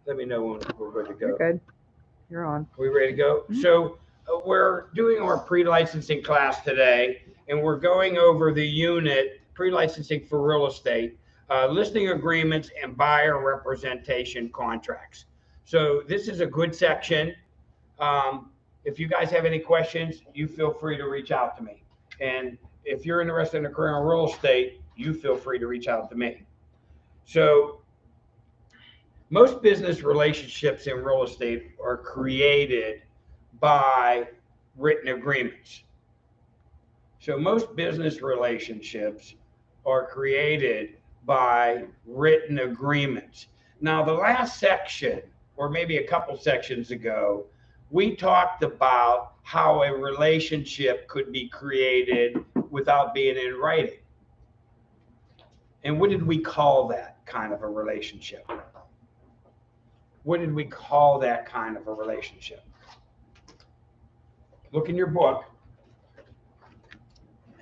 Let me know when we're good to go. You're good. You're on. We ready to go? So we're doing our pre-licensing class today, and we're going over the unit pre-licensing for real estate, listing agreements and buyer representation contracts. So this is a good section. If you guys have any questions, you feel free to reach out to me. And if you're interested in a career in real estate, you feel free to reach out to me. So most business relationships in real estate are created by written agreements. So most business relationships are created by written agreements. Now, the last section, or maybe a couple sections ago, we talked about how a relationship could be created without being in writing. And what did we call that kind of a relationship? What did we call that kind of a relationship? Look in your book.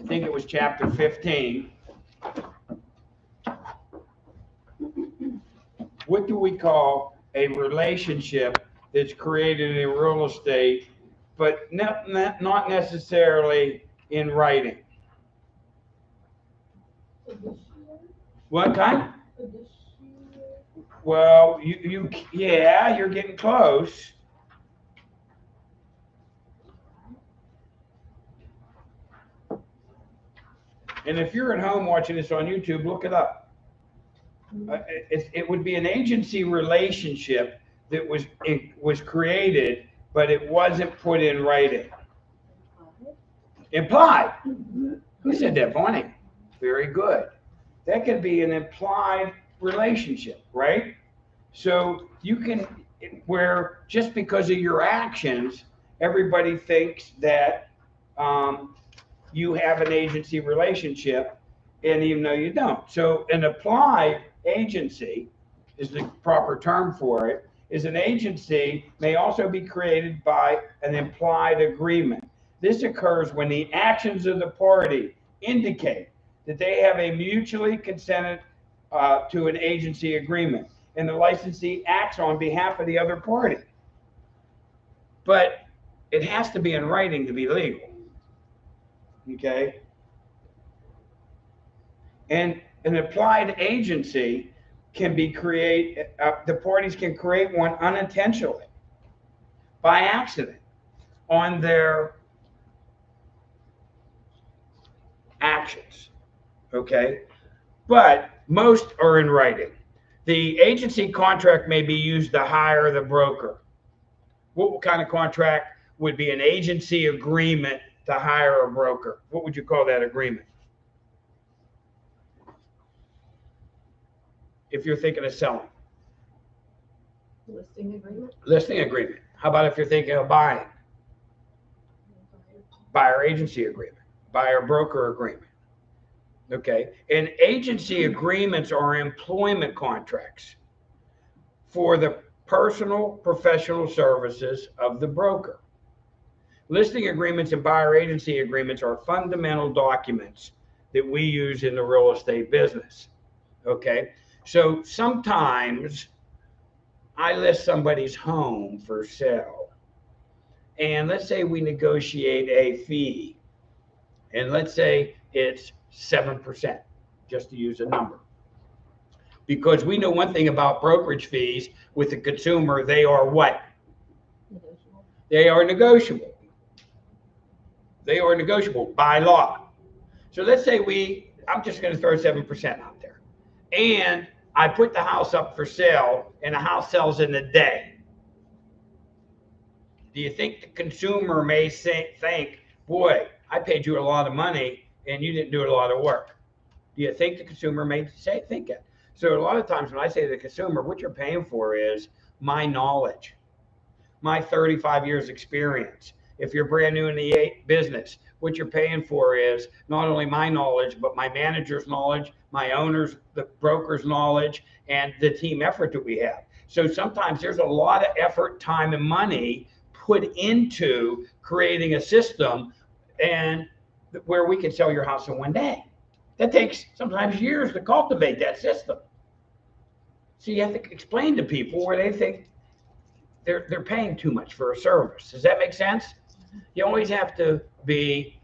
I think it was chapter 15. What do we call a relationship that's created in real estate, but not necessarily in writing? What kind? Well, yeah, you're getting close. And if you're at home watching this on YouTube, look it up. It would be an agency relationship that was created, but it wasn't put in writing. Implied. Who said that, Bonnie? Very good. That could be an implied relationship, right? So you can, where just because of your actions, everybody thinks that you have an agency relationship, and even though you don't. So an applied agency is the proper term for it, is an agency may also be created by an implied agreement. This occurs when the actions of the party indicate that they have a mutually consented to an agency agreement, and the licensee acts on behalf of the other party. But it has to be in writing to be legal. Okay? And an applied agency can be created, the parties can create one unintentionally by accident on their actions. Okay? But most are in writing. The agency contract may be used to hire the broker. What kind of contract would be an agency agreement to hire a broker? What would you call that agreement? If you're thinking of selling. Listing agreement. Listing agreement. How about if you're thinking of buying? Buyer agency agreement. Buyer broker agreement. Okay. And agency agreements are employment contracts for the personal professional services of the broker. Listing agreements and buyer agency agreements are fundamental documents that we use in the real estate business. Okay. So sometimes I list somebody's home for sale, and let's say we negotiate a fee, and let's say it's 7%, just to use a number. Because we know one thing about brokerage fees with the consumer, they are what? Negotiable. They are negotiable. They are negotiable by law. So let's say I'm just going to throw 7% out there. And I put the house up for sale, and the house sells in a day. Do you think the consumer may think, boy, I paid you a lot of money and you didn't do a lot of work? Do you think the consumer may think it? So a lot of times when I say to the consumer, what you're paying for is my knowledge, my 35 years experience. If you're brand new in the business, what you're paying for is not only my knowledge, but my manager's knowledge, my owner's, the broker's knowledge, and the team effort that we have. So sometimes there's a lot of effort, time, and money put into creating a system and where we can sell your house in one day. That takes sometimes years to cultivate that system. So you have to explain to people where they think they're paying too much for a service. Does that make sense? You always have to be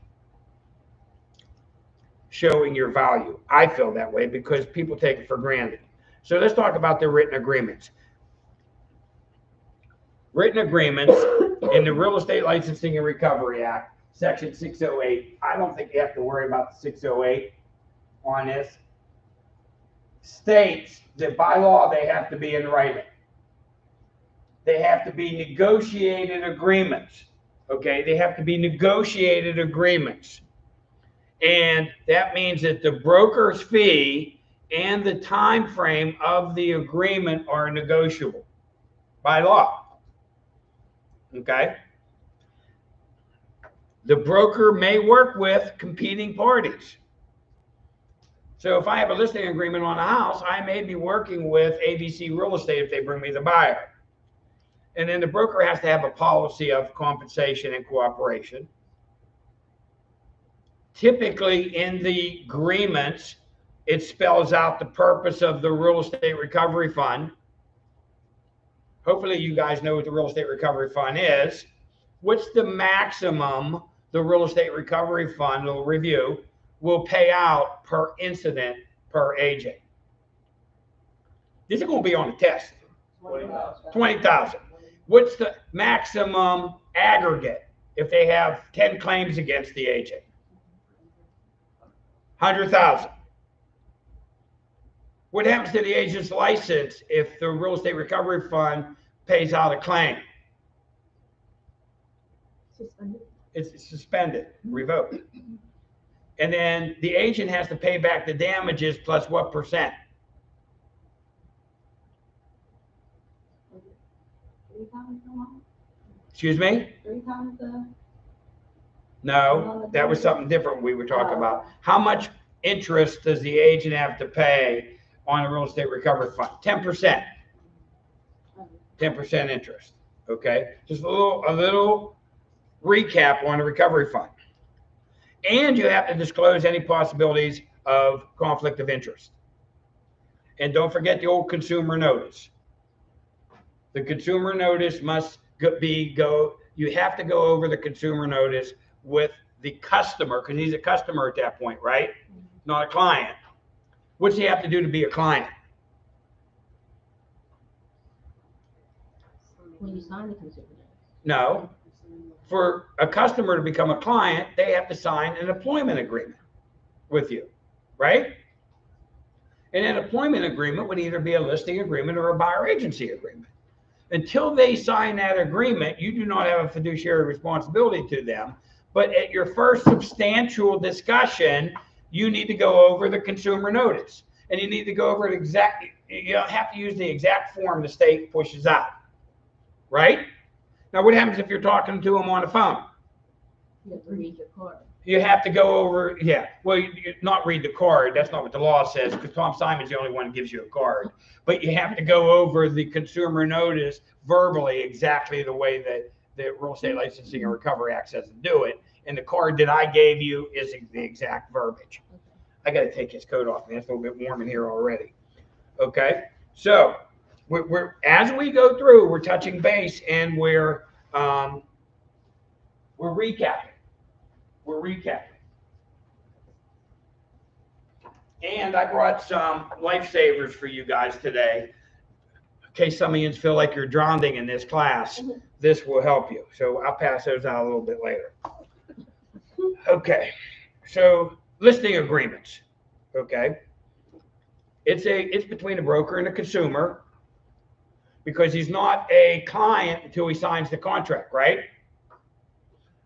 showing your value. I feel that way because people take it for granted. So let's talk about the written agreements. Written agreements in the Real Estate Licensing and Recovery Act, Section 608. I don't think you have to worry about the 608 on this. States that by law they have to be in writing. They have to be negotiated agreements. Okay, they have to be negotiated agreements. And that means that the broker's fee and the time frame of the agreement are negotiable by law. Okay? The broker may work with competing parties. So if I have a listing agreement on a house, I may be working with ABC Real Estate if they bring me the buyer. And then the broker has to have a policy of compensation and cooperation. Typically in the agreements, it spells out the purpose of the Real Estate Recovery Fund. Hopefully you guys know what the Real Estate Recovery Fund is. What's the maximum the Real Estate Recovery Fund will review will pay out per incident per agent? This is going to be on the test. 20,000. What's the maximum aggregate if they have 10 claims against the agent? 100,000. What happens to the agent's license if the Real Estate Recovery Fund pays out a claim? Suspended. It's suspended, revoked. And then the agent has to pay back the damages plus what percent? 3 times the amount? Excuse me? 3 times the. No, that was something different we were talking about. How much interest does the agent have to pay on a real estate recovery fund? 10%. 10% interest. Okay. Just a little recap on the recovery fund. And you have to disclose any possibilities of conflict of interest. And don't forget the old consumer notice. The consumer notice must you have to go over the consumer notice with the customer, because he's a customer at that point, right? Not a client. What's he have to do to be a client? When you sign the consumer notice. No. For a customer to become a client, they have to sign an employment agreement with you, right? And an employment agreement would either be a listing agreement or a buyer agency agreement. Until they sign that agreement, you do not have a fiduciary responsibility to them. But at your first substantial discussion, you need to go over the consumer notice. And you need to go over it exactly. You don't have to use the exact form the state pushes out, right? Now, what happens if you're talking to them on the phone? You have to read your card. You have to go over, yeah. Well, you not read the card. That's not what the law says, because Tom Simon's the only one who gives you a card. But you have to go over the consumer notice verbally exactly the way that the Real Estate Licensing and Recovery Act says to do it. And the card that I gave you is the exact verbiage. Okay. I got to take his coat off, man. It's a little bit warm in here already. Okay. So we're as we go through, we're touching base and we're recapping. We're recapping. And I brought some lifesavers for you guys today. In case some of you feel like you're drowning in this class, this will help you. So I'll pass those out a little bit later. Okay. So listing agreements. Okay. It's between a broker and a consumer, because he's not a client until he signs the contract, right?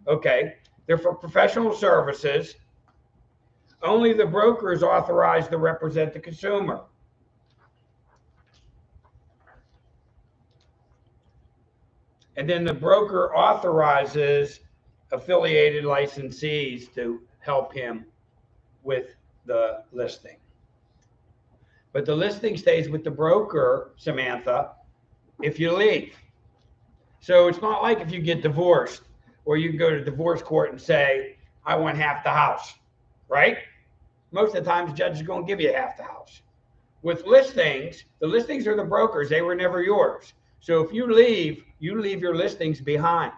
Okay. They're for professional services. Only the broker is authorized to represent the consumer. And then the broker authorizes affiliated licensees to help him with the listing. But the listing stays with the broker, Samantha, if you leave. So it's not like if you get divorced, or you can go to divorce court and say, I want half the house, right? Most of the time, the judge is going to give you half the house. With listings, the listings are the brokers. They were never yours. So if you leave your listings behind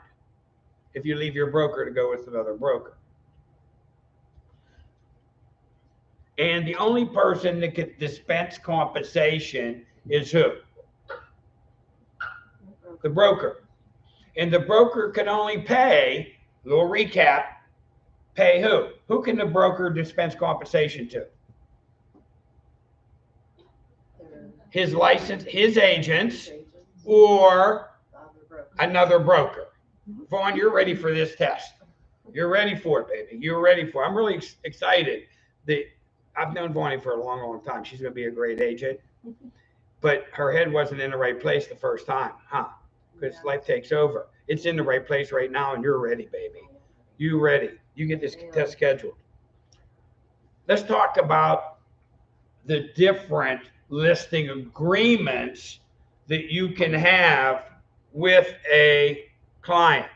if you leave your broker to go with another broker. And the only person that can dispense compensation is who? The broker. And the broker can only pay, little recap, pay who? Who can the broker dispense compensation to? His license, his agents, or another broker. Vaughn, you're ready for this test. You're ready for it, baby. You're ready for it. I'm really excited. I've known Vaughn for a long, long time. She's going to be a great agent. But her head wasn't in the right place the first time, huh? Because life takes over. It's in the right place right now, and you're ready, baby. You ready. You get this test scheduled. Let's talk about the different listing agreements that you can have with a client,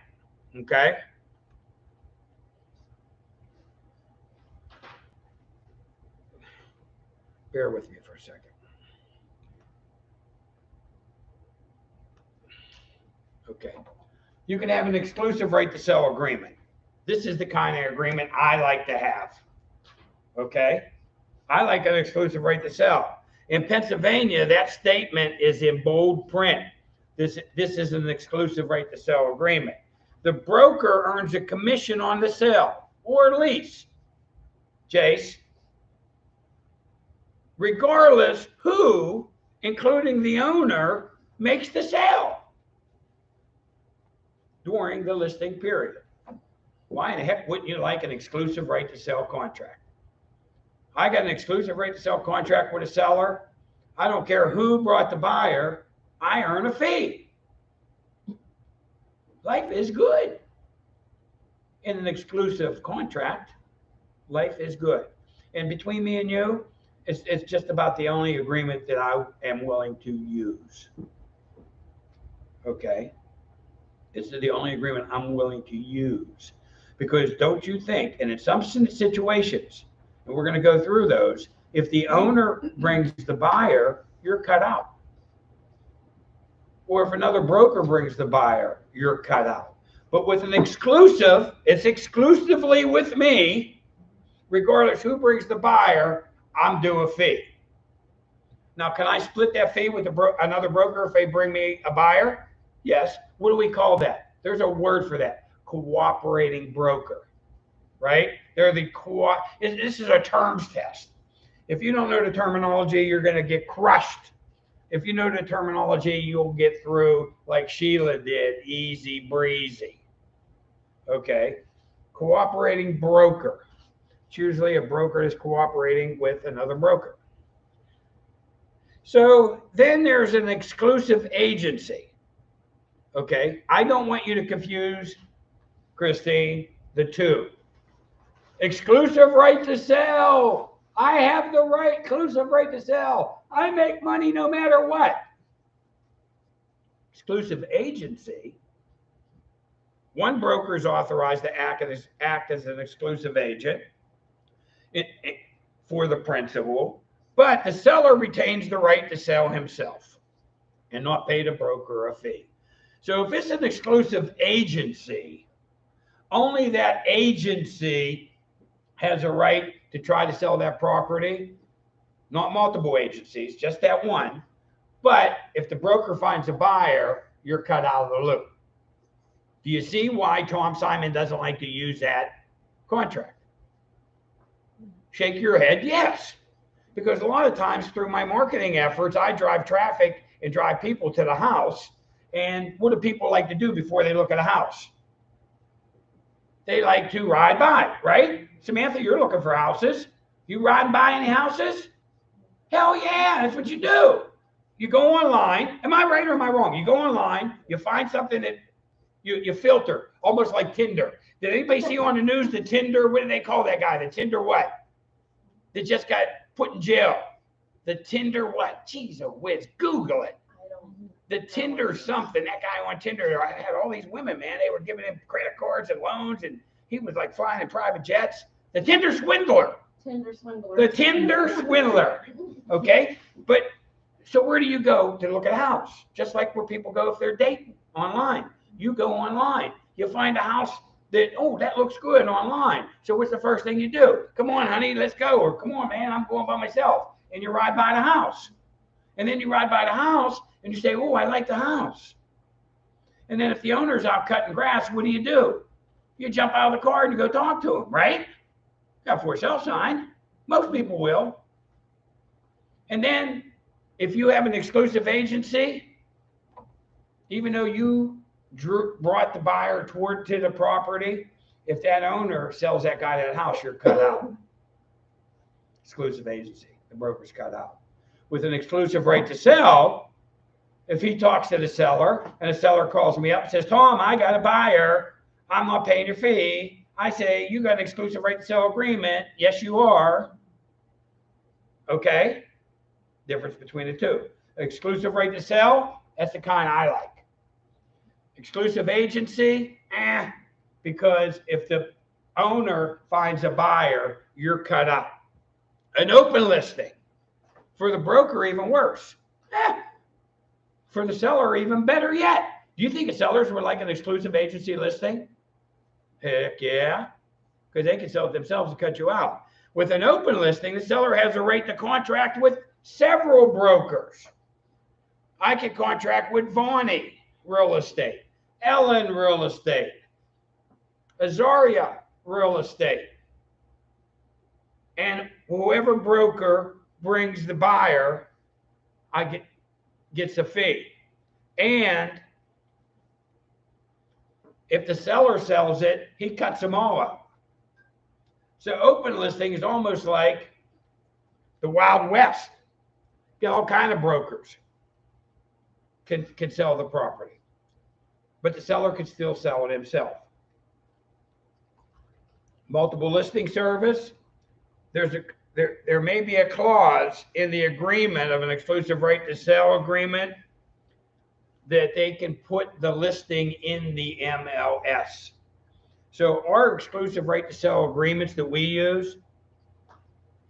okay? Bear with me for a second. Okay. You can have an exclusive right to sell agreement. This is the kind of agreement I like to have. Okay? I like an exclusive right to sell. In Pennsylvania, that statement is in bold print. This is an exclusive right to sell agreement. The broker earns a commission on the sale or lease, Jace, regardless who, including the owner, makes the sale during the listing period. Why in the heck wouldn't you like an exclusive right to sell contract? I got an exclusive right to sell contract with a seller. I don't care who brought the buyer. I earn a fee. Life is good. In an exclusive contract, life is good. And between me and you, it's just about the only agreement that I am willing to use. Okay? This is the only agreement I'm willing to use. Because don't you think, and in some situations, and we're going to go through those, if the owner brings the buyer, you're cut out. Or if another broker brings the buyer, you're cut out. But with an exclusive, it's exclusively with me. Regardless who brings the buyer, I'm due a fee. Now, can I split that fee with another broker if they bring me a buyer? Yes. What do we call that? There's a word for that. Cooperating broker, right? They're the this is a terms test. If you don't know the terminology, you're going to get crushed. If you know the terminology, you'll get through like Sheila did, easy breezy. Okay. Cooperating broker. It's usually a broker is cooperating with another broker. So then there's an exclusive agency. Okay. I don't want you to confuse, Christine, the two. Exclusive right to sell. I have the exclusive right to sell. I make money no matter what. Exclusive agency. One broker is authorized to act as an exclusive agent for the principal, but the seller retains the right to sell himself and not pay the broker a fee. So if it's an exclusive agency, only that agency has a right to try to sell that property, not multiple agencies, just that one. But if the broker finds a buyer, you're cut out of the loop. Do you see why Tom Simon doesn't like to use that contract? Shake your head, yes. Because a lot of times through my marketing efforts, I drive traffic and drive people to the house. And what do people like to do before they look at a house? They like to ride by, right? Samantha, you're looking for houses. You riding by any houses? Hell yeah, that's what you do. You go online. Am I right or am I wrong? You go online, you find something that you filter, almost like Tinder. Did anybody see on the news the Tinder, what do they call that guy? The Tinder what? That just got put in jail. The Tinder what? Jeez, a whiz. Google it. The Tinder something. That guy on Tinder, I had all these women, man. They were giving him credit cards and loans, and he was like flying in private jets. The Tinder swindler. Tinder swindler. The Tinder swindler. Okay? But so where do you go to look at a house? Just like where people go if they're dating online. You go online. You find a house that, oh, that looks good online. So what's the first thing you do? Come on, honey, let's go. Or come on, man, I'm going by myself. And you ride by the house. And then you ride by the house and you say, oh, I like the house. And then if the owner's out cutting grass, what do? You jump out of the car and you go talk to him, right? Got for sale sign. Most people will. And then if you have an exclusive agency, even though you brought the buyer to the property, if that owner sells that guy that house, you're cut out. Exclusive agency, the broker's cut out. With an exclusive right to sell, if he talks to the seller and the seller calls me up and says, Tom, I got a buyer, I'm not paying your fee. I say, you got an exclusive right to sell agreement. Yes, you are. Okay. Difference between the two. Exclusive right to sell, that's the kind I like. Exclusive agency, because if the owner finds a buyer, you're cut out. An open listing, for the broker, even worse. For the seller, even better yet. Do you think the sellers would like an exclusive agency listing? Heck yeah, because they can sell it themselves and cut you out. With an open listing, the seller has a right to contract with several brokers. I can contract with Vonnie Real Estate, Ellen Real Estate, Azaria Real Estate. And whoever broker brings the buyer, gets a fee. And if the seller sells it, he cuts them all up. So open listing is almost like the Wild West. Get all kind of brokers can sell the property, but the seller can still sell it himself. Multiple listing service. There may be a clause in the agreement of an exclusive right to sell agreement that they can put the listing in the MLS. So our exclusive right to sell agreements that we use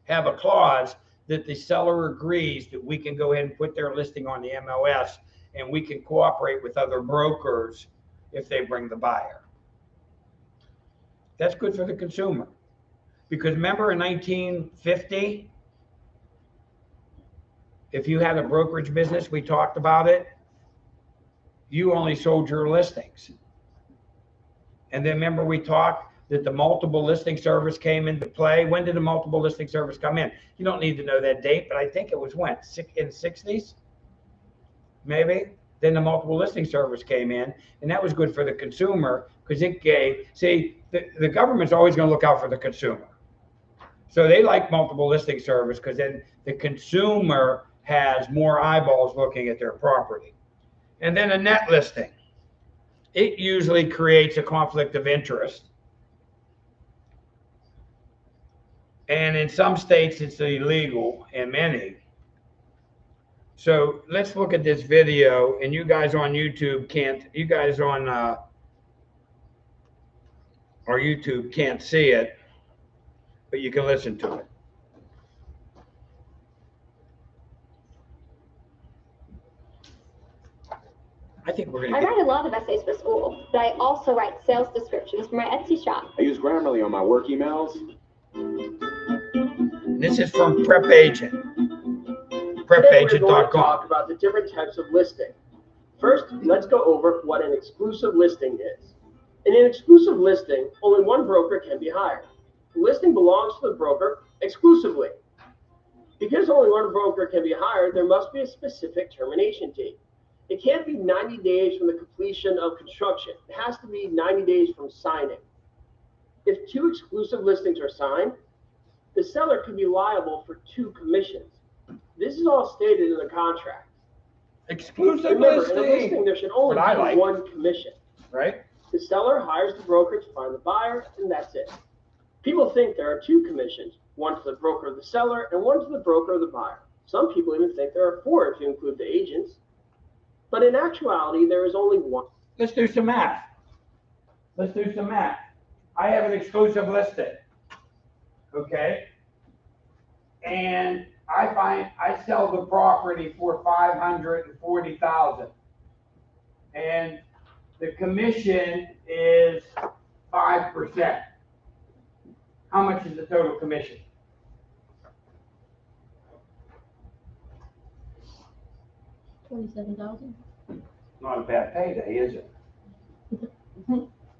have a clause that the seller agrees that we can go ahead and put their listing on the MLS, and we can cooperate with other brokers if they bring the buyer. That's good for the consumer. Because remember in 1950, if you had a brokerage business, we talked about it, you only sold your listings. And then remember we talked that the multiple listing service came into play. When did the multiple listing service come in? You don't need to know that date, but I think it was when? In the 60s? Maybe? Then the multiple listing service came in, and that was good for the consumer because it gave, the government's always going to look out for the consumer. So they like multiple listing service because then the consumer has more eyeballs looking at their property. And then a net listing. It usually creates a conflict of interest. And in some states, it's illegal, and many. So let's look at this video, and you guys on YouTube you guys on our YouTube can't see it, but you can listen to it. I think we're going to I write a lot of essays for school, but I also write sales descriptions for my Etsy shop. I use Grammarly on my work emails. This is from Prep Agent. Today we're going to talk about the different types of listing. First, let's go over what an exclusive listing is. In an exclusive listing, only one broker can be hired. The listing belongs to the broker exclusively. Because only one broker can be hired, there must be a specific termination date. It can't be 90 days from the completion of construction. It has to be 90 days from signing. If two exclusive listings are signed, the seller could be liable for 2 commissions. This is all stated in the contract. Exclusive Remember, listing. in a listing, there should only be one commission. Right? The seller hires the broker to find the buyer, and that's it. People think there are 2 commissions, one to the broker of the seller and one to the broker of the buyer. Some people even think there are 4 if you include the agents. But in actuality, there is only one. Let's do some math. I have an exclusive listing. Okay? And I sell the property for 540,000. And the commission is 5%. How much is the total commission? $27,000. Not a bad payday, is it?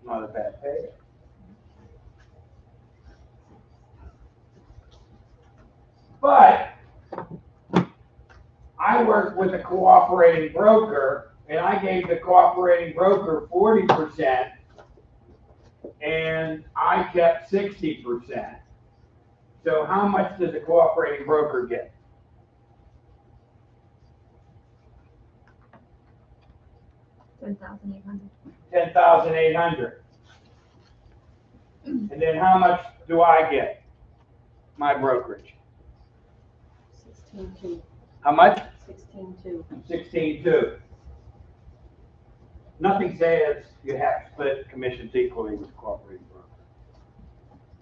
Not a bad payday. But I worked with a cooperating broker, and I gave the cooperating broker 40%, and I kept 60%. So how much does the cooperating broker get? $10,800. 10,800. And then how much do I get? My brokerage. 16.2. How much? 16.2. 16.2. Nothing says you have to split commissions equally with cooperating broker.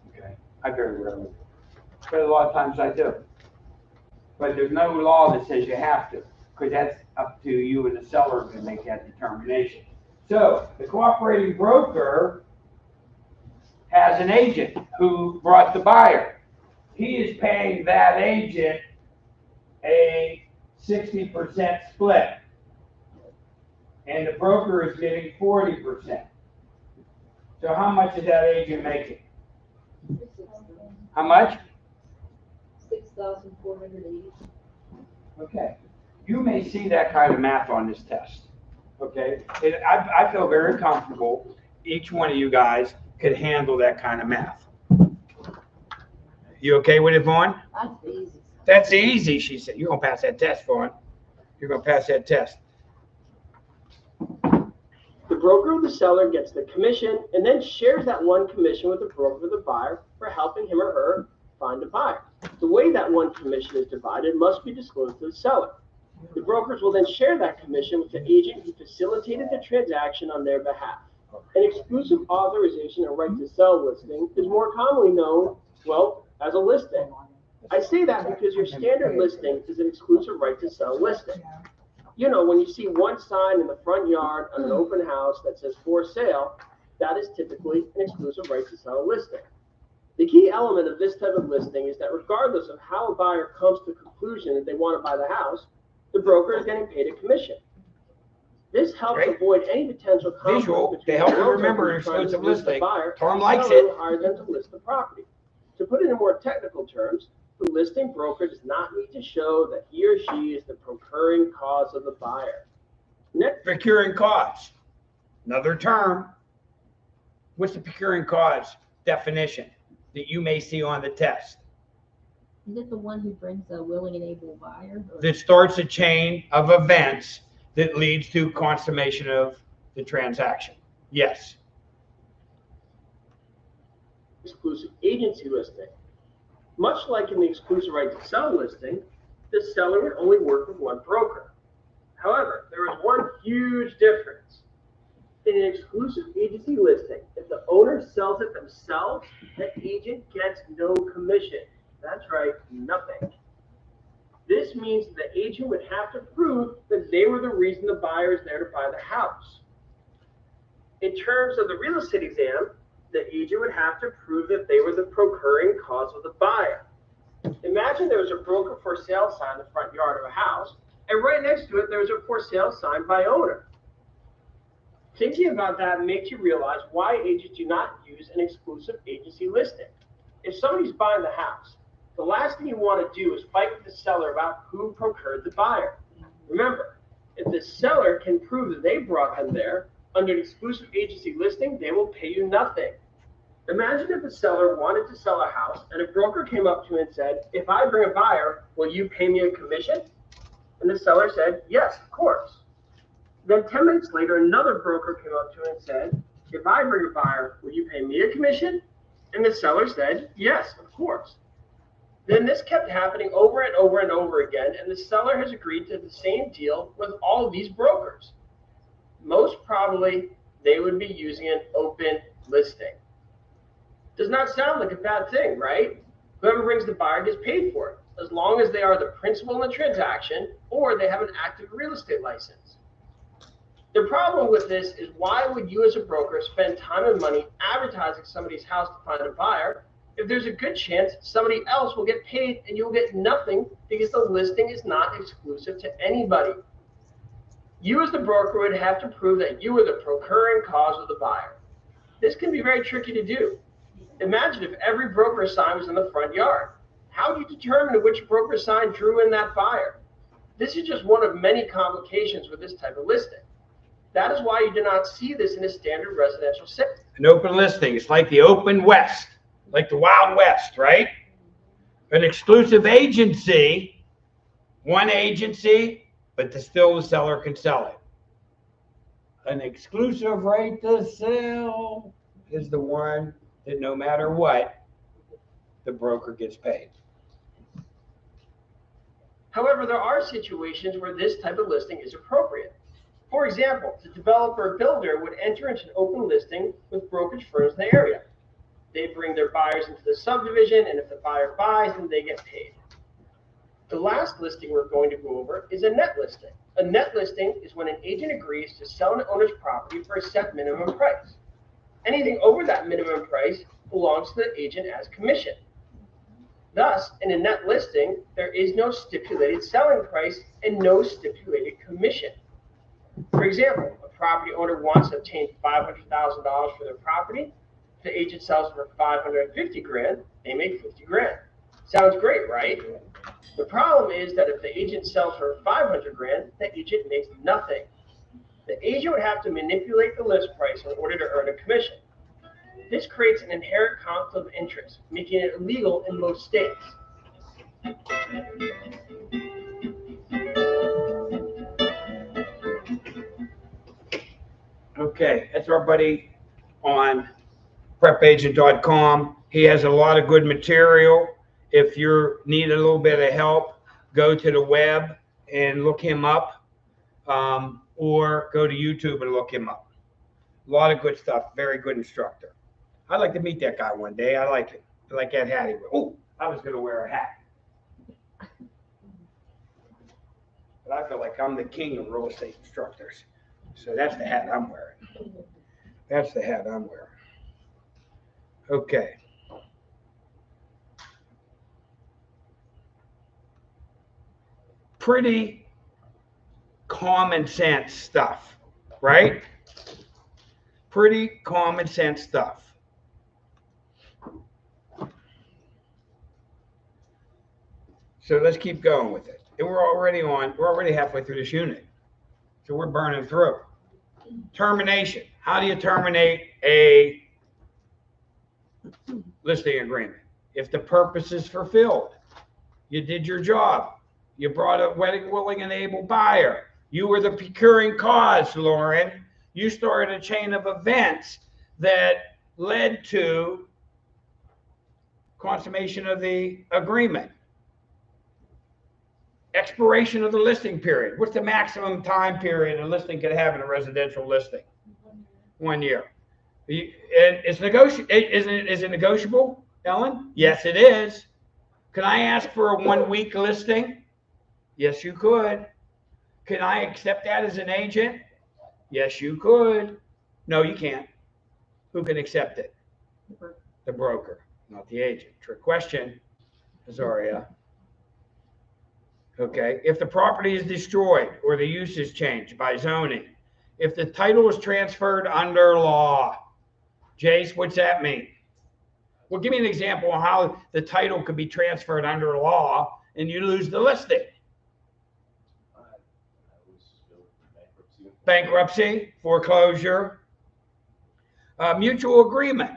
Okay, I very rarely do, but a lot of times I do. But there's no law that says you have to, because that's up to you and the seller to make that determination. So the cooperating broker has an agent who brought the buyer. He is paying that agent a 60% split, and the broker is getting 40%. So how much is that agent making? How much? 6,480. Okay. You may see that kind of math on this test. Okay? And I feel very comfortable each one of you guys could handle that kind of math. You okay with it, Vaughn? That's easy. That's easy, she said. You're going to pass that test, Vaughn. You're going to pass that test. The broker of the seller gets the commission and then shares that one commission with the broker of the buyer for helping him or her find a buyer. The way that one commission is divided must be disclosed to the seller. The brokers will then share that commission with the agent who facilitated the transaction on their behalf. An exclusive authorization and right to sell listing is more commonly known, well, as a listing. I say that because your standard listing is an exclusive right to sell listing. You know, when you see one sign in the front yard on an open house that says for sale, that is typically an exclusive right to sell listing. The key element of this type of listing is that regardless of how a buyer comes to the conclusion that they want to buy the house, the broker is getting paid a commission. This helps Great. avoid any potential conflict Visual, between to help the you realtor remember who's trying to exclusive list the listing. buyer Tom and the likes seller it. who hired them to list the property. To put it in more technical terms, the listing broker does not need to show that he or she is the procuring cause of the buyer. Next, Procuring cause. Another term. What's the procuring cause definition that you may see on the test? Is it the one who brings a willing and able buyer? Or- That starts a chain of events that leads to consummation of the transaction. Yes. exclusive agency listing. Much like in the exclusive right to sell listing, the seller would only work with one broker. However, there is one huge difference. In an exclusive agency listing, if the owner sells it themselves, the agent gets no commission. That's right, nothing. This means the agent would have to prove that they were the reason the buyer is there to buy the house. In terms of the real estate exam, the agent would have to prove that they were the procuring cause of the buyer. Imagine there was a broker for sale sign in the front yard of a house, and right next to it there was a for sale sign by owner. Thinking about that makes you realize why agents do not use an exclusive agency listing. If somebody's buying the house, the last thing you want to do is fight with the seller about who procured the buyer. Remember, if the seller can prove that they brought them there, under an exclusive agency listing, they will pay you nothing. Imagine if the seller wanted to sell a house and a broker came up to him and said, "If I bring a buyer, will you pay me a commission?" And the seller said, "Yes, of course." Then 10 minutes later, another broker came up to him and said, "If I bring a buyer, will you pay me a commission?" And the seller said, "Yes, of course." Then this kept happening over and over and over again, and the seller has agreed to the same deal with all of these brokers. Most probably, they would be using an open listing. Does not sound like a bad thing, right? Whoever brings the buyer gets paid for it. as long as they are the principal in the transaction or they have an active real estate license. The problem with this is, why would you as a broker spend time and money advertising somebody's house to find a buyer if there's a good chance somebody else will get paid and you'll get nothing because the listing is not exclusive to anybody? You as the broker would have to prove that you were the procuring cause of the buyer. This can be very tricky to do. Imagine if every broker sign was in the front yard. How do you determine which broker sign drew in that buyer? This is just one of many complications with this type of listing. That is why you do not see this in a standard residential setting. An open listing, it's like the open west, like the Wild West, right? An exclusive agency, one agency, but still the seller can sell it. An exclusive right to sell is the one that no matter what, the broker gets paid. However, there are situations where this type of listing is appropriate. For example, the developer or builder would enter into an open listing with brokerage firms in the area. They bring their buyers into the subdivision, and if the buyer buys, then they get paid. The last listing we're going to go over is a net listing. A net listing is when an agent agrees to sell an owner's property for a set minimum price. Anything over that minimum price belongs to the agent as commission. Thus, in a net listing, there is no stipulated selling price and no stipulated commission. For example, a property owner wants to obtain $500,000 for their property. If the agent sells for $550,000, they make $50,000. Sounds great, right? The problem is that if the agent sells for $500,000, the agent makes nothing. The agent would have to manipulate the list price in order to earn a commission. This creates an inherent conflict of interest, making it illegal in most states. Okay, that's our buddy on prepagent.com. He has a lot of good material. If you need a little bit of help, go to the web and look him up, or go to YouTube and look him up. A lot of good stuff. Very good instructor. I'd like to meet that guy one day. I like it. I like that hat he wears. Oh, I was going to wear a hat. But I feel like I'm the king of real estate instructors. So that's the hat I'm wearing. That's the hat I'm wearing. Okay. Pretty common sense stuff, right? Pretty common sense stuff. So let's keep going with it. And we're already halfway through this unit. So we're burning through. Termination. How do you terminate a listing agreement? If the purpose is fulfilled, you did your job. You brought a willing and able buyer. You were the procuring cause, Lauren. You started a chain of events that led to consummation of the agreement. Expiration of the listing period. What's the maximum time period a listing could have in a residential listing? 1 year. And it's negotiable. Is it negotiable, Ellen? Yes, it is. Can I ask for a 1 week listing? Yes, you could. Can I accept that as an agent? Yes, you could. No, you can't. Who can accept it? The broker, not the agent. Trick question, Azaria. Okay, if the property is destroyed or the use is changed by zoning, if the title is transferred under law, Jace, what's that mean? Well, give me an example of how the title could be transferred under law and you lose the listing. Bankruptcy, foreclosure, mutual agreement.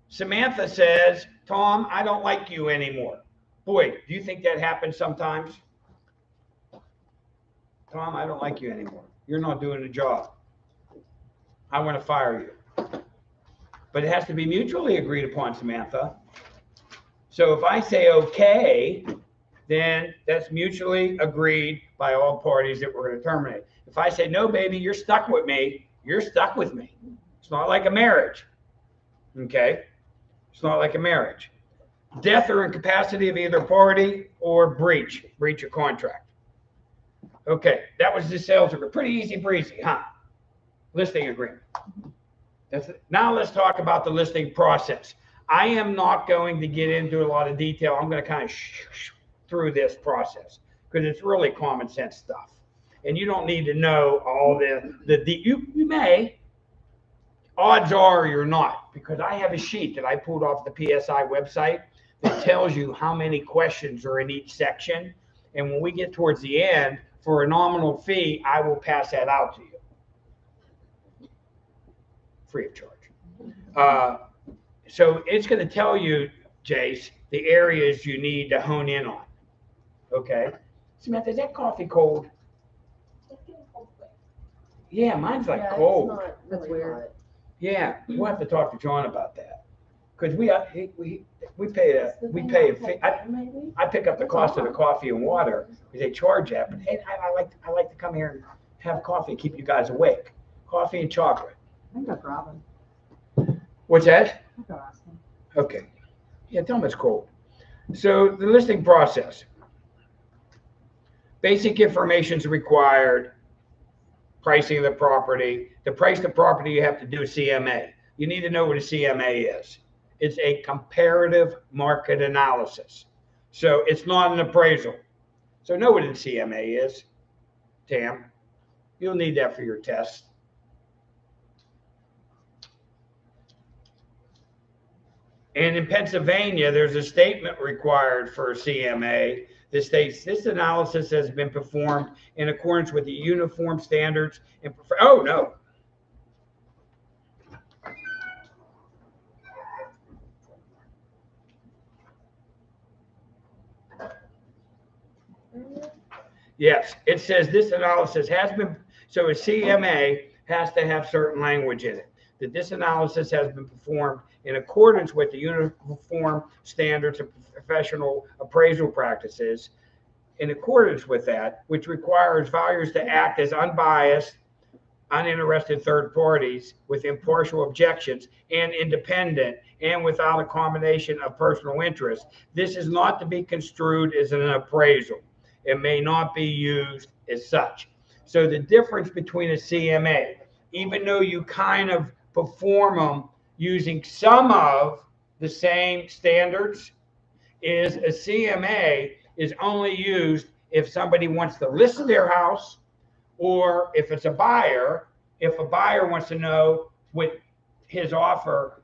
Samantha says, Tom, I don't like you anymore. Boy, do you think that happens sometimes? Tom, I don't like you anymore. You're not doing the job. I want to fire you. But it has to be mutually agreed upon, Samantha. So if I say okay, then that's mutually agreed by all parties that we're going to terminate. If I say, no, baby, you're stuck with me, you're stuck with me. It's not like a marriage. Okay? It's not like a marriage. death or incapacity of either party, or breach of contract. Okay, that was the sales agreement. Pretty easy breezy, huh? Listing agreement. That's it. Now let's talk about the listing process. I am not going to get into a lot of detail. I'm going to kind of through this process because it's really common sense stuff. And you don't need to know all you may. Odds are you're not, because I have a sheet that I pulled off the PSI website that tells you how many questions are in each section. And when we get towards the end, for a nominal fee, I will pass that out to you. Free of charge. So it's going to tell you, Jace, the areas you need to hone in on. Okay. Samantha, is that coffee cold? Yeah, mine's like cold. That's weird. Yeah, we'll have to talk to John about that. Because we pay a fee. I pick up the cost of the coffee and water because they charge that. But hey, I like to come here and have coffee and keep you guys awake. Coffee and chocolate. I think that's Robin. What's that? I'll ask him. Okay. Yeah, tell them it's cold. So the listing process. Basic information is required. Pricing of the property. To price the property, you have to do a CMA. You need to know what a CMA is. It's a comparative market analysis. So it's not an appraisal. So know what a CMA is, Tam. You'll need that for your test. And in Pennsylvania, there's a statement required for a CMA that states this analysis has been performed in accordance with the uniform standards and oh no. Yes, it says this analysis has been, so a CMA has to have certain language in it. That this analysis has been performed in accordance with the uniform standards of professional appraisal practices, in accordance with that, which requires valuers to act as unbiased, uninterested third parties with impartial objections and independent and without a combination of personal interest. This is not to be construed as an appraisal. It may not be used as such. So the difference between a CMA, even though you kind of perform them using some of the same standards, is a CMA is only used if somebody wants to list their house, or if it's a buyer wants to know what his offer.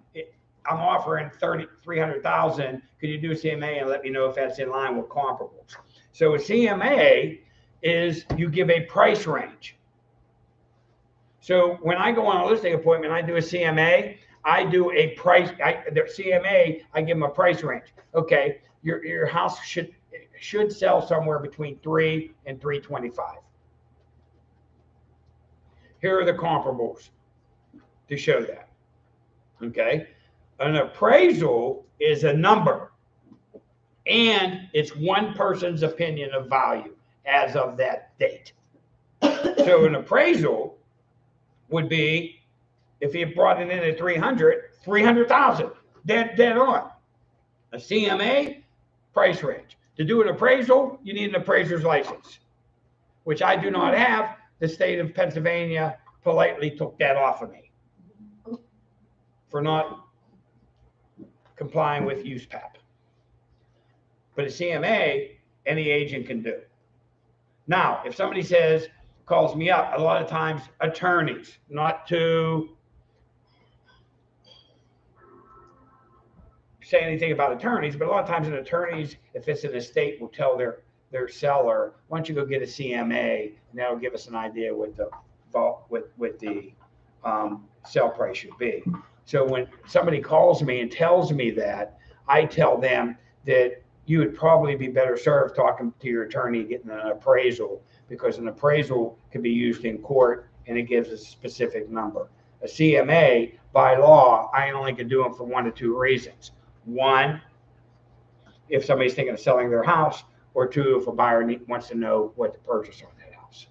I'm offering $300,000. Could you do a CMA and let me know if that's in line with comparables? So a CMA is you give a price range. So when I go on a listing appointment, I do a CMA. I do a price. The CMA, I give them a price range. Okay, your house should sell somewhere between $3 and $325. Here are the comparables to show that. Okay, an appraisal is a number, and it's one person's opinion of value as of that date. So an appraisal would be, if he brought it in at 300,000, dead on. A CMA, price range. To do an appraisal, you need an appraiser's license, which I do not have. The state of Pennsylvania politely took that off of me for not complying with USPAP. But a CMA, any agent can do. Now, if somebody calls me up, a lot of times attorneys, not to say anything about attorneys, but a lot of times attorneys, if it's an estate, will tell their seller, why don't you go get a CMA, and that'll give us an idea what the sale price should be. So when somebody calls me and tells me that, I tell them that you would probably be better served talking to your attorney, getting an appraisal, because an appraisal can be used in court and it gives a specific number. A CMA, by law, I only can do them for one of two reasons. One, if somebody's thinking of selling their house, or two, if a buyer wants to know what to purchase on that house.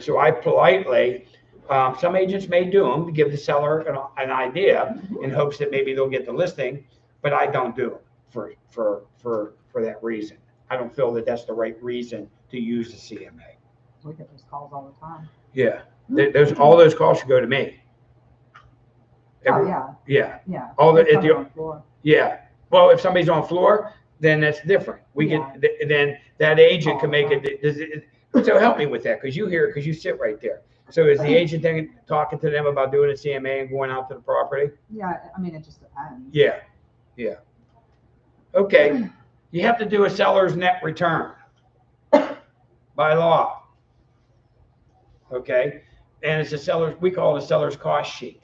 So I politely, some agents may do them to give the seller an idea in hopes that maybe they'll get the listing, but I don't do them. for that reason. I don't feel that that's the right reason to use the CMA. We get those calls all the time. Yeah, all those calls should go to me. Oh, yeah. Yeah. Yeah. All the, It's on the floor. yeah. Well, if somebody's on floor, then that's different. We Yeah. can, then that agent can make it. So help me with that, because you hear it, because you sit right there. So is the agent then talking to them about doing a CMA and going out to the property? Yeah, I mean, it just depends. Yeah, yeah. Okay, you have to do a seller's net return by law. Okay, and it's a seller's, we call it a seller's cost sheet.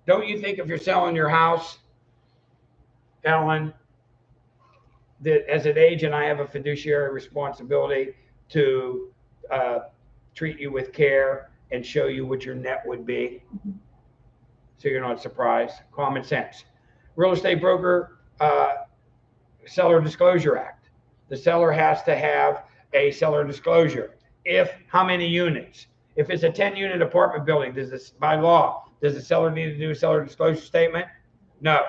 Don't you think if you're selling your house, Ellen, that as an agent, I have a fiduciary responsibility to treat you with care and show you what your net would be, so you're not surprised? Common sense. Real estate broker Seller Disclosure Act. The seller has to have a seller disclosure. If, how many units? If it's a 10-unit apartment building, does this, by law, does the seller need to do a seller disclosure statement? No.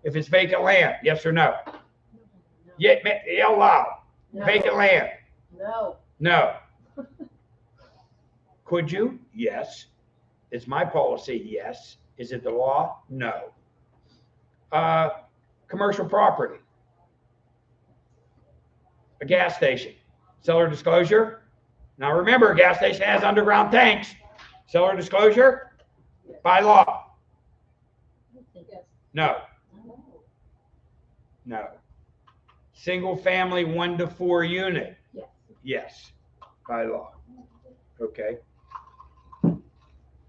If it's vacant land, yes or no? Yeah, yell loud. No. Vacant land. No. No. Could you? Yes. Is my policy? Yes. Is it the law? No. Commercial property. A gas station. Seller disclosure. Now remember, a gas station has underground tanks. Seller disclosure by law. Yes. No. No. Single family 1 to 4 unit. Yes. Yes, by law. Okay.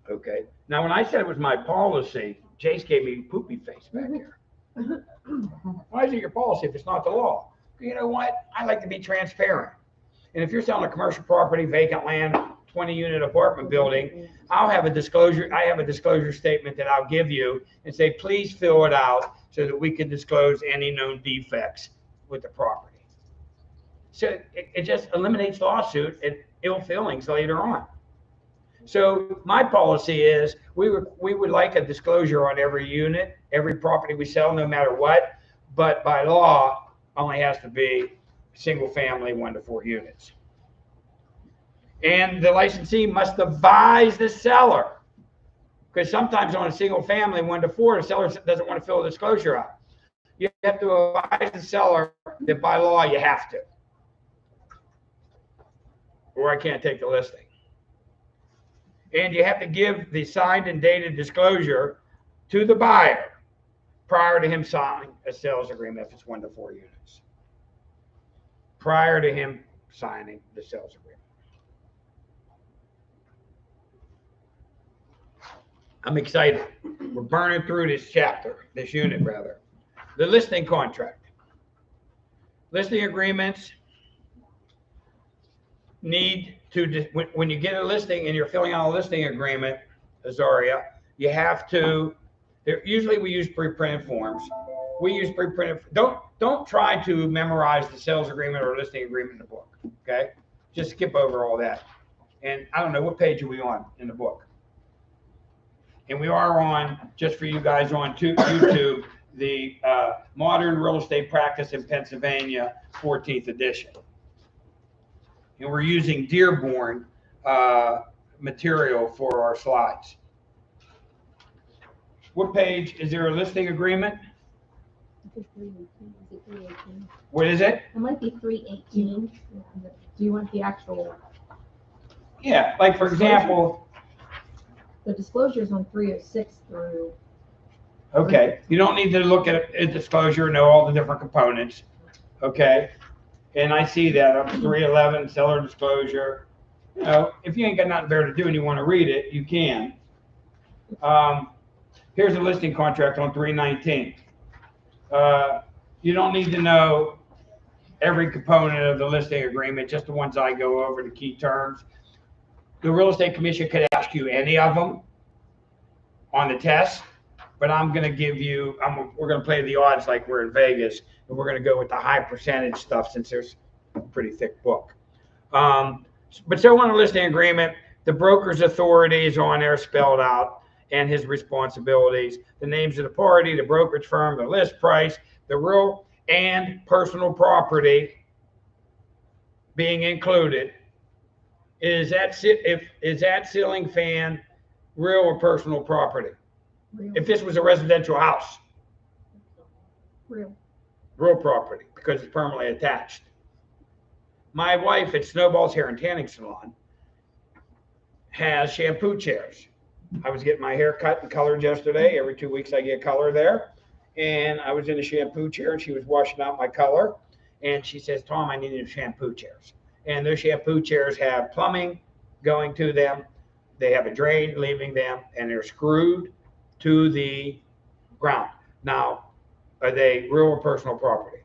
Okay. Now, when I said it was my policy, Jace gave me poopy face back here. Why is it your policy if it's not the law? You know what? I like to be transparent. And if you're selling a commercial property, vacant land, 20-unit apartment building, I'll have a disclosure. I have a disclosure statement that I'll give you and say, please fill it out so that we can disclose any known defects with the property. So it just eliminates lawsuit and ill feelings later on. So my policy is we would like a disclosure on every unit, every property we sell, no matter what, but by law only has to be single family 1 to 4 units. And the licensee must advise the seller, because sometimes on a single family 1 to 4, the seller doesn't want to fill a disclosure out. You have to advise the seller that by law you have to, or I can't take the listing. And you have to give the signed and dated disclosure to the buyer prior to him signing a sales agreement if it's 1 to 4 units. Prior to him signing the sales agreement. I'm excited. We're burning through this chapter, this unit rather. The listing contract. Listing agreements need to, when you get a listing and you're filling out a listing agreement, Azaria, you have to, usually we use pre-printed forms. We use pre-printed, don't try to memorize the sales agreement or listing agreement in the book, okay? Just skip over all that. And I don't know, what page are we on in the book? And we are on, just for you guys on YouTube, the Modern Real Estate Practice in Pennsylvania, 14th edition. And we're using Dearborn material for our slides. What page, is there a listing agreement? I think 318. Is it 318? What is it? It might be 318. Do you want the actual? Yeah, like for example, The disclosure is on 306 through. okay, you don't need to look at a disclosure, know all the different components, okay? And I see that up to 311, seller disclosure. You know, if you ain't got nothing better to do and you want to read it, you can. Here's a listing contract on 319. You don't need to know every component of the listing agreement, just the ones I go over, the key terms. The Real Estate Commission could ask you any of them on the test, but I'm going to give you, we're going to play the odds like we're in Vegas, and we're going to go with the high percentage stuff since there's a pretty thick book. But so on a listing agreement, the broker's authority is on there spelled out and his responsibilities, the names of the party, the brokerage firm, the list price, the real and personal property being included, is that ceiling fan real or personal property? Real. If this was a residential house, Real. real property because it's permanently attached. My wife at Snowball's Hair and Tanning Salon has shampoo chairs. I was getting my hair cut and colored yesterday. Every 2 weeks I get color there. And I was in a shampoo chair and she was washing out my color. And she says, Tom, I need new shampoo chairs. And those shampoo chairs have plumbing going to them. They have a drain leaving them and they're screwed to the ground. Now, are they real or personal property?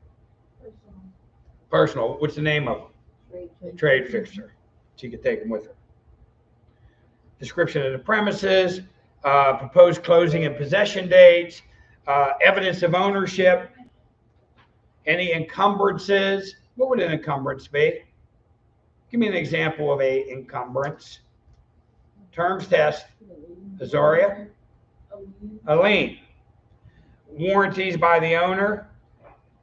Personal. What's the name of them? Trade fixture. She could take them with her. Description of the premises, proposed closing and possession dates, evidence of ownership, any encumbrances. What would an encumbrance be? Give me an example of a encumbrance. Terms test. Azaria? A lien. Warranties by the owner.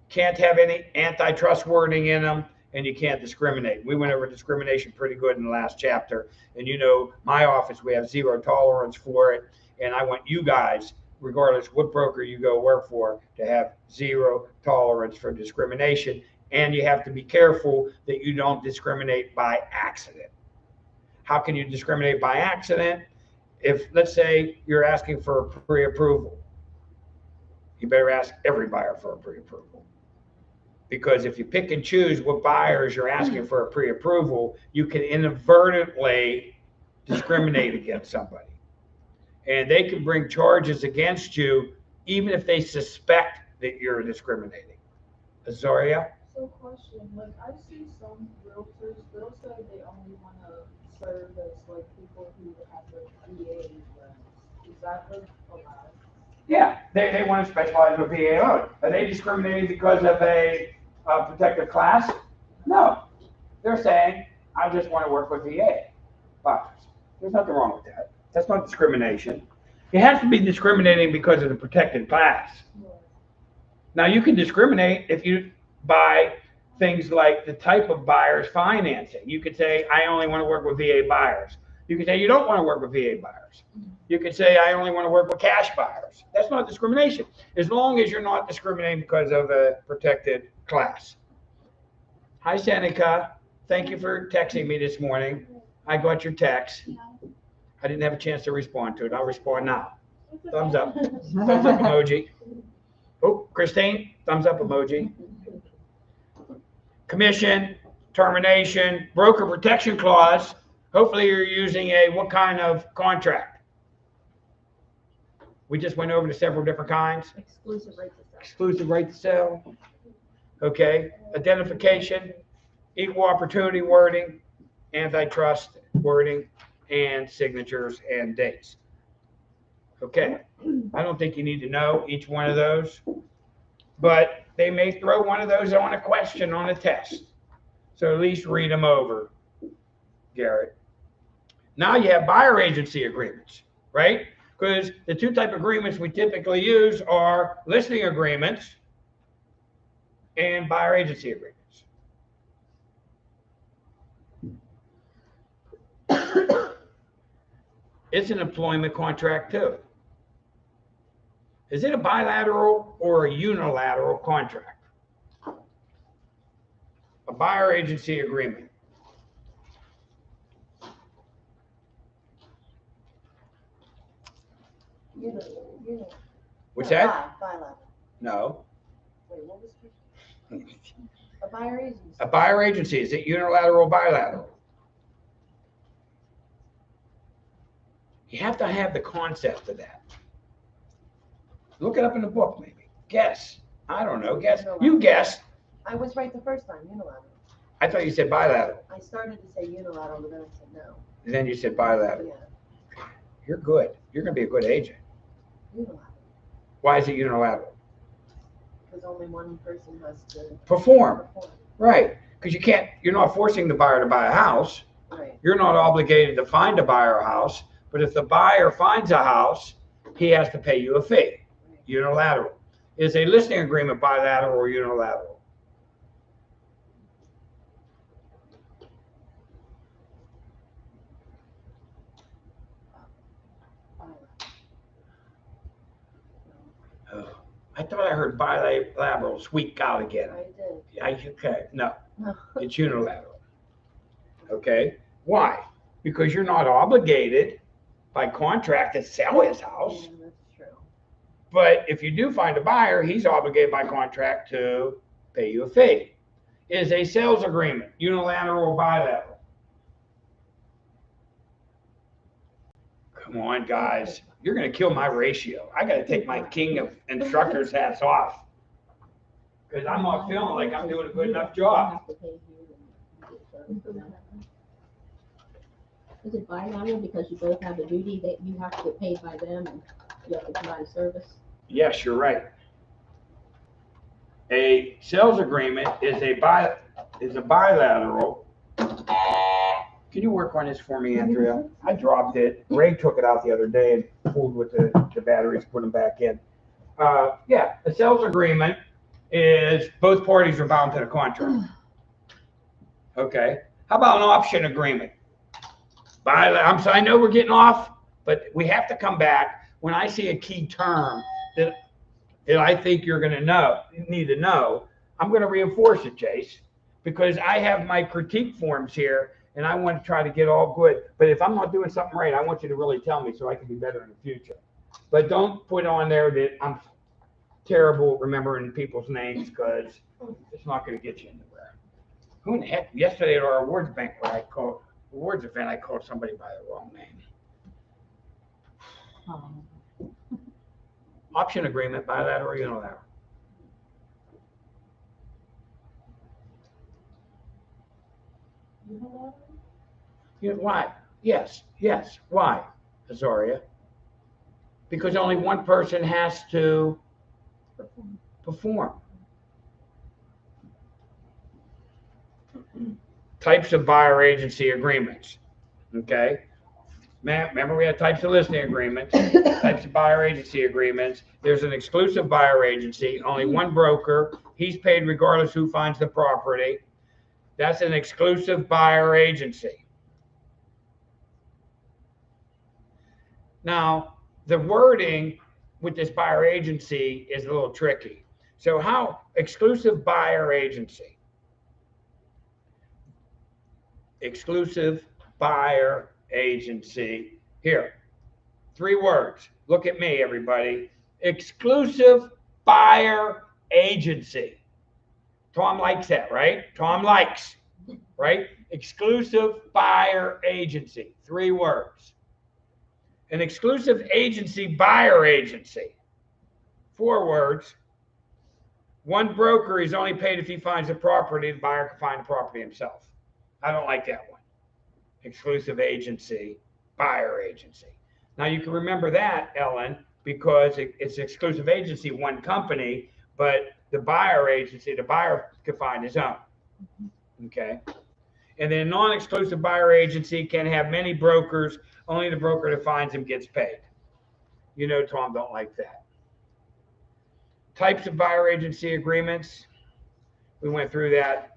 Can't have any antitrust wording in them, and you can't discriminate. We went over discrimination pretty good in the last chapter. And you know, my office, we have 0 tolerance for it. And I want you guys, regardless what broker you go work for, to have 0 tolerance for discrimination. And you have to be careful that you don't discriminate by accident. How can you discriminate by accident? If, let's say, you're asking for a pre-approval, you better ask every buyer for a pre-approval. Because if you pick and choose what buyers you're asking for a pre-approval, you can inadvertently discriminate against somebody. And they can bring charges against you even if they suspect that you're discriminating. Azaria? So question, like I see some realtors, they'll say they only want to serve as like people who have the VA loans. Is that like allowed? Yeah, they want to specialize in a VA loan. Are they discriminating because of a protected class? No. They're saying, I just want to work with VA buyers. There's nothing wrong with that. That's not discrimination. It has to be discriminating because of the protected class. Now, you can discriminate if you buy things like the type of buyers financing. You could say, I only want to work with VA buyers. You could say, you don't want to work with VA buyers. You could say, I only want to work with cash buyers. That's not discrimination, as long as you're not discriminating because of a protected class. Hi, Seneca. Thank you for texting me this morning. I got your text. I didn't have a chance to respond to it. I'll respond now. Thumbs up. Thumbs up emoji. Oh, Christine, thumbs up emoji. Commission, termination, broker protection clause. Hopefully you're using a what kind of contract? We just went over to several different kinds. Exclusive right to sell. Exclusive right to sell. Okay. Identification, equal opportunity wording, antitrust wording, and signatures and dates. Okay. I don't think you need to know each one of those, but they may throw one of those on a question on a test. So at least read them over, Garrett. Now you have buyer agency agreements, right? Because the two type of agreements we typically use are listing agreements and buyer agency agreements. It's an employment contract too. Is it a bilateral or a unilateral contract? A buyer agency agreement. What's that? Bilateral. No. Wait, what was it? A buyer agency. A buyer agency, is it unilateral or bilateral? You have to have the concept of that. Look it up in the book, maybe. Guess. I don't know. Guess. You guess. I was right the first time, unilateral. I thought you said bilateral. I started to say unilateral, but then I said no. And then you said bilateral. Yeah, You're good. You're going to be a good agent. unilateral. Why is it unilateral? Because only one person has to Perform. perform. Right. Because you're not forcing the buyer to buy a house. Right. You're not obligated to find a buyer a house. But if the buyer finds a house, he has to pay you a fee. Unilateral. Is a listing agreement bilateral or unilateral? Oh, I thought I heard bilateral. Sweet God again. I did. Okay, no, No. it's unilateral. Okay, why? Because you're not obligated by contract to sell his house. Yeah, that's true. But if you do find a buyer, he's obligated by contract to pay you a fee. Is a sales agreement unilateral or bilateral? Come on, guys. You're going to kill my ratio. I got to take my king of instructors hats off because I'm not feeling like I'm doing a good enough job. Is it bilateral because you both have a duty that you have to get paid by them and you have to provide a service? Yes, you're right. A sales agreement is a bilateral. Can you work on this for me, Andrea? I dropped it. Ray took it out the other day and pulled with the batteries, put them back in. Yeah, a sales agreement is both parties are bound to the contract. Okay. How about an option agreement? I'm sorry, I know we're getting off, but we have to come back when I see a key term that I think you're going to need to know. I'm going to reinforce it, Jace, because I have my critique forms here and I want to try to get all good. But if I'm not doing something right, I want you to really tell me so I can be better in the future. But don't put on there that I'm terrible at remembering people's names because it's not going to get you anywhere. Who in the heck? Yesterday at our awards event, I called somebody by the wrong name. Option agreement, bilateral or unilateral? Why? Yes. Why, Azaria? Because only one person has to perform. Types of buyer agency agreements. Okay. Remember we had types of listing agreements, types of buyer agency agreements. There's an exclusive buyer agency, only one broker. He's paid regardless who finds the property. That's an exclusive buyer agency. Now, the wording with this buyer agency is a little tricky. So how exclusive buyer agency? Exclusive buyer agency. Here, 3 words. Look at me, everybody. Exclusive buyer agency. Tom likes that, right? Tom likes, right? Exclusive buyer agency. 3 words. An exclusive agency buyer agency. 4 words. One broker is only paid if he finds the property. The buyer can find the property himself. I don't like that one. Exclusive agency, buyer agency. Now you can remember that, Ellen, because it's exclusive agency, one company, but the buyer agency, the buyer can find his own. Okay. And then non-exclusive buyer agency can have many brokers. Only the broker that finds him gets paid. You know, Tom don't like that. Types of buyer agency agreements. We went through that.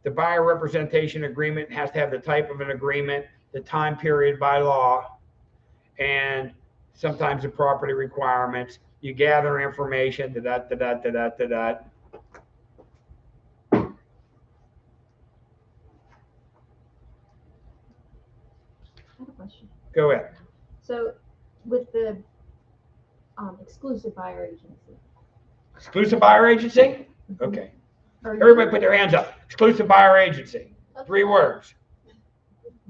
The buyer representation agreement has to have the type of an agreement, the time period by law, and sometimes the property requirements. You gather information, I have a question. Go ahead. So with the exclusive buyer agency. Exclusive buyer agency? Okay. Everybody put their hands up. Exclusive buyer agency. 3 words.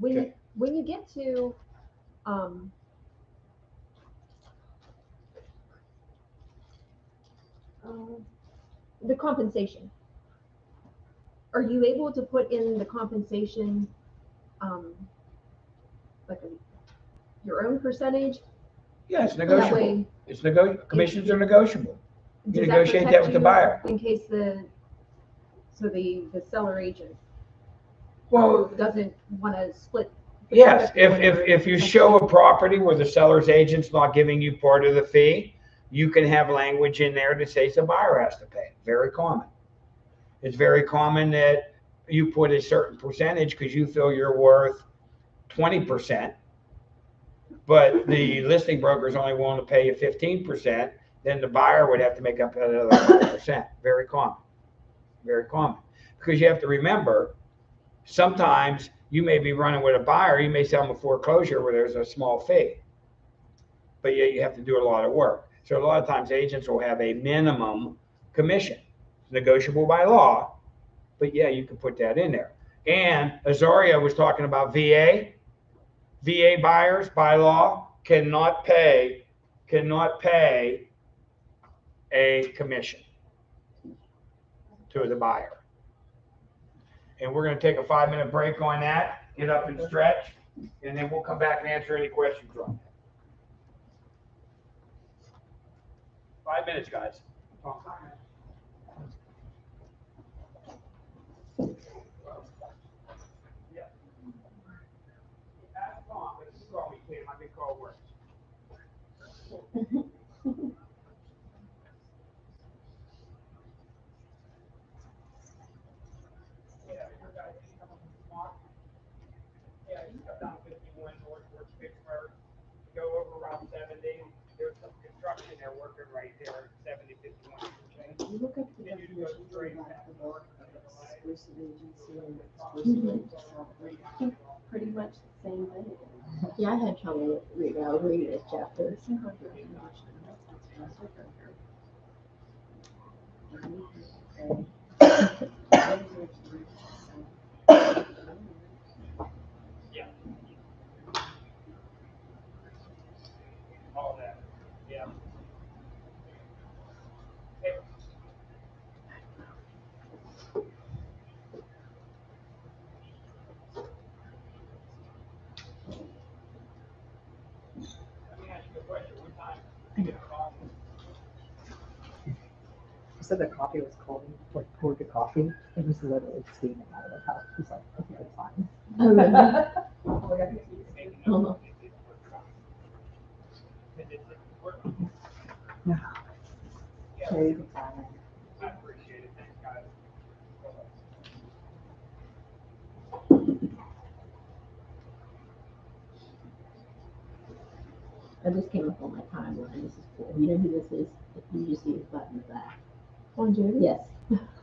When you get to the compensation, are you able to put in the compensation like your own percentage? Yeah, it's negotiable. Way, it's commissions are negotiable. You does negotiate that protect with the you buyer. in case the seller agent doesn't want to split. Yes, if you show a property where the seller's agent's not giving you part of the fee, you can have language in there that says the buyer has to pay. Very common. It's very common that you put a certain percentage because you feel you're worth 20%, but the listing broker is only willing to pay you 15%, then the buyer would have to make up another 5%. Very common. Very common. Because you have to remember, sometimes you may be running with a buyer, you may sell them a foreclosure where there's a small fee, but yet you have to do a lot of work. So a lot of times agents will have a minimum commission. It's negotiable by law, but yeah, you can put that in there. And Azaria was talking about VA. VA buyers by law cannot pay a commission to the buyer. And we're going to take a 5-minute break on that, get up and stretch, and then we'll come back and answer any questions on that. 5 minutes, guys. Yeah. Ask Tom, but if you call me, Kim, I can call works. Yeah, you come down 51 North Pittsburgh, go over Route 70. There's some construction they're working right there, 70, 51. You look up the Then you go definition straight of back the north. exclusive agency and exclusive agency. Pretty much the same thing. Yeah, I had trouble reading. I was reading this chapter. Yeah. All that. Yeah. Hey. Let me ask you a question. What time? He said the coffee was cold. Like poured the coffee. It was literally steaming out of the cup. He's like, okay, it's fine. Oh, really? Oh. Yeah. Yeah, you can find it. I appreciate it. Thanks, guys. I just came up on my timeline. This is cool. You know who this is? You just see his button in the back. On Judy? Yes.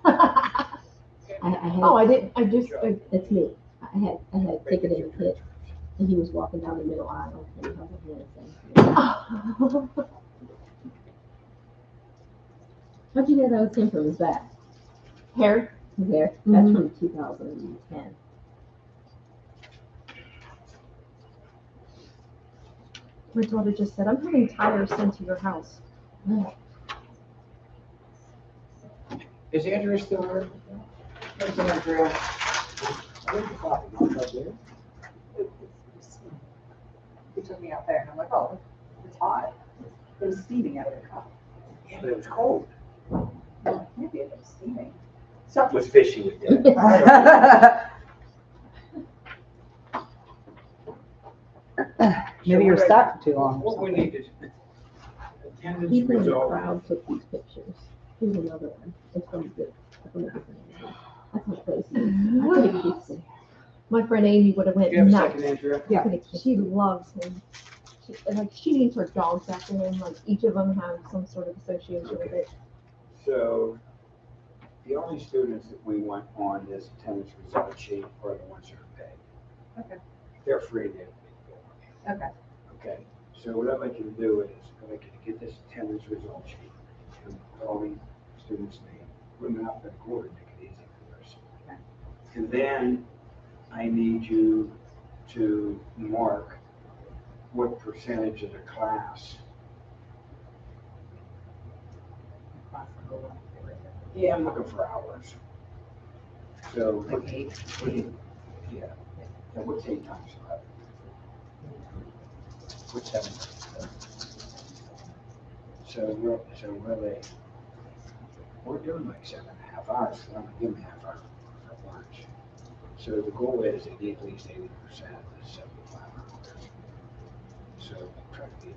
I had. Oh, I didn't, I just, It's me. I had ticket in the pit, and he was walking down the middle aisle, and he was like, how'd you know that was him from his back? hair. His hair? That's from 2010. My daughter just said, I'm having tires sent to your house. Is Andrea still here? Where's Andrea? Where's the coffee? You want to go there? He took me out there and I'm like, oh, it's hot. It was steaming out of the cup. Yeah, but it was cold. Well, maybe it was steaming. Something was fishy with that. Maybe you're stuck for too long. What we need is attendance People in the result. crowd took these pictures. Here's another one. It's from a different angle. That's not crazy. I couldn't keep them. My friend Amy would have went Do you have a nuts. second, Andrea? Yeah, she loves him. She names her dogs after him. Like each of them have some sort of association with it. So the only students that we want on this attendance result sheet are the ones that are paid. Okay. They're free to. Okay. Okay, so what I'd like you to do is, I'd like you to get this attendance result sheet and all the students' name, put them out for the quarter, make it easy for us. Okay. And then I need you to mark what percentage of the class. Yeah, I'm looking for hours. So, Like 8. yeah, and what's 8 times 11? What's 7? So we're doing like 7.5 hours, so I'm gonna give them half hour for lunch. So the goal is they need at least 80% of the 75 hours. So try to get.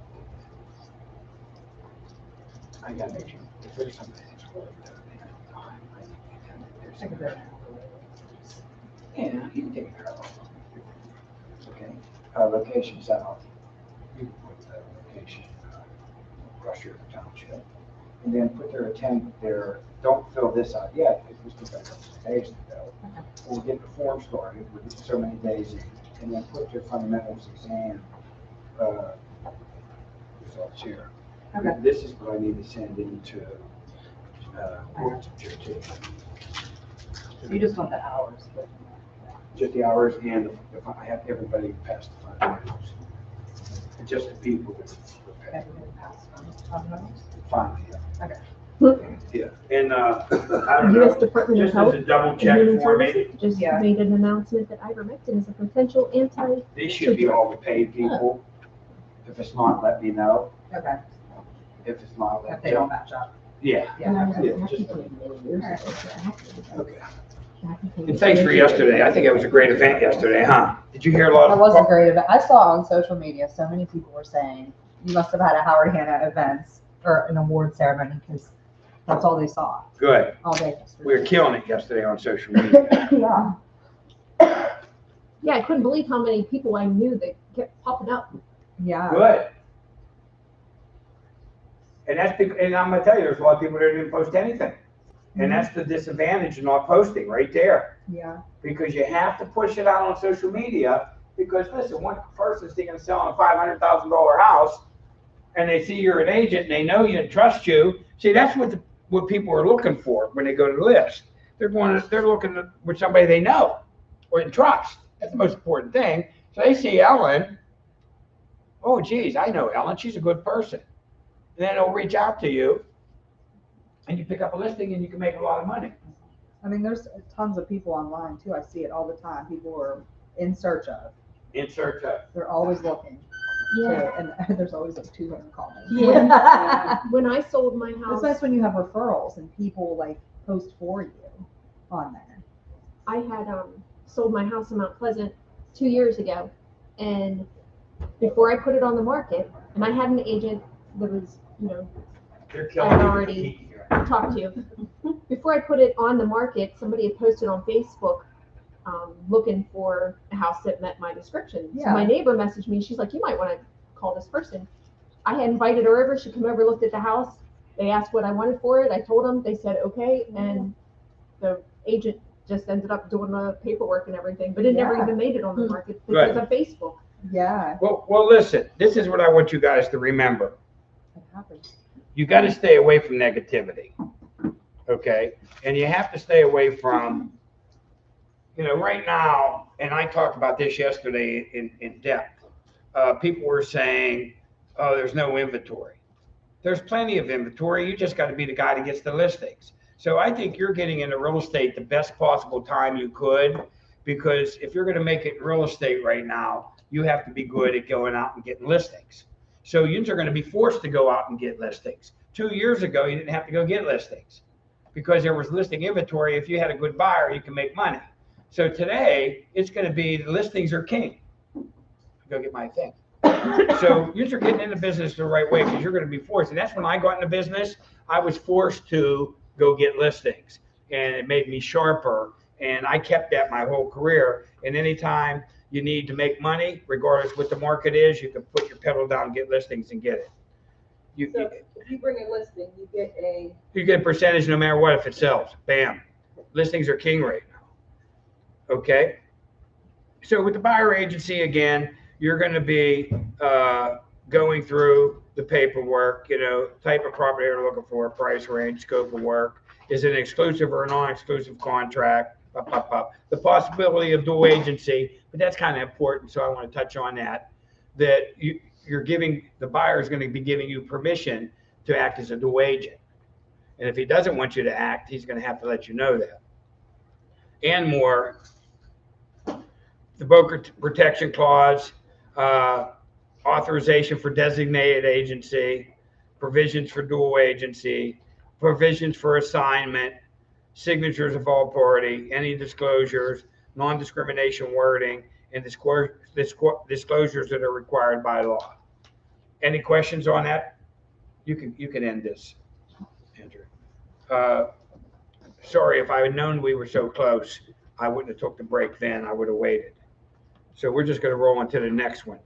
I gotta make sure. If there's something that's really good, I could do it. yeah, you can take care of it. Okay, locations out. You can put the location, Russia Township. And then put their don't fill this out yet, because we still got some days to go. We'll get the form started with so many days, and then put their fundamentals exam, results here. Okay. This is what I need to send into, courts of jurisdiction. You just want the hours, but. Just the hours and if I have everybody pass the fundamentals. Just the people that Everybody passed on those? finally, yeah. Okay. Yeah, And, I don't know, U.S. Department of just Health as a double and check Human for me, Services just Yeah. made an announcement that ivermectin is a potential anti. these should be all the paid people. If it's not, let me know. Okay, If it's not, if let they me don't know. match up. Yeah. And I was Yeah, actually just- put it many years ago, so I have to- Okay. and thanks for yesterday. I think it was a great event yesterday, huh? Did you hear a lot That of? was a great event. I saw on social media, so many people were saying, you must have had a Howard Hanna event or an award ceremony, because that's all they saw Good. all day. We were killing it yesterday on social media. Yeah, Yeah, I couldn't believe how many people I knew that kept popping up. yeah. Good. And that's because, and I'm gonna tell you, there's a lot of people that didn't post anything. And that's the disadvantage of not posting right there. Yeah, Because you have to push it out on social media, because listen, one person's thinking of selling a $500,000 house, and they see you're an agent, and they know you and trust you. See, that's what people are looking for when they go to the list. They're looking with somebody they know or trust. That's the most important thing. So they see Ellen, oh geez, I know Ellen, she's a good person. And then they'll reach out to you, and you pick up a listing, and you can make a lot of money. I mean, there's tons of people online too. I see it all the time. People are in search of. In search of. They're always looking. Yeah. too, and there's always like 200 comments. Yeah. When I sold my It's house, nice when you have referrals and people like post for you on there. I had sold my house in Mount Pleasant 2 years ago, and before I put it on the market, and I had an agent that was, They're I killing had you. already talked to. Before I put it on the market, somebody had posted on Facebook looking for a house that met my description. So Yeah. my neighbor messaged me. She's like, you might want to call this person. I had invited her over. She came over, looked at the house. They asked what I wanted for it. I told them. They said okay, and the agent just ended up doing the paperwork and everything, but it never Yeah. even made it on the market because of Facebook. Yeah, Well, listen, this is what I want you guys to remember. it happens. You got to stay away from negativity, okay? And you have to stay away from, right now, and I talked about this yesterday in depth. People were saying, oh, there's no inventory. There's plenty of inventory. You just got to be the guy that gets the listings. So I think you're getting into real estate the best possible time you could, because if you're going to make it in real estate right now, you have to be good at going out and getting listings. So you're going to be forced to go out and get listings. 2 years ago, you didn't have to go get listings because there was listing inventory. If you had a good buyer, you can make money. So today, it's going to be the listings are king. Go get my thing. So you're getting into business the right way, because you're going to be forced. And that's when I got into business. I was forced to go get listings, and it made me sharper. And I kept that my whole career. And anytime you need to make money, regardless what the market is, you can put your pedal down, get listings, and get it. So if you bring a listing, you get a percentage no matter what if it sells. Bam. Listings are king right now. Okay. So with the buyer agency, again, you're going to be going through the paperwork, type of property you're looking for, price range, scope of work. Is it an exclusive or a non-exclusive contract? The possibility of dual agency, but that's kind of important, so I want to touch on that. That you're giving, the buyer is going to be giving you permission to act as a dual agent. And if he doesn't want you to act, he's going to have to let you know that. And more, the broker protection clause, authorization for designated agency, provisions for dual agency, provisions for assignment, signatures of all party, any disclosures, non-discrimination wording, and disclosures that are required by law. Any questions on that? You can end this. Sorry, if I had known we were so close, I wouldn't have took the break then. I would have waited. So we're just going to roll on to the next one.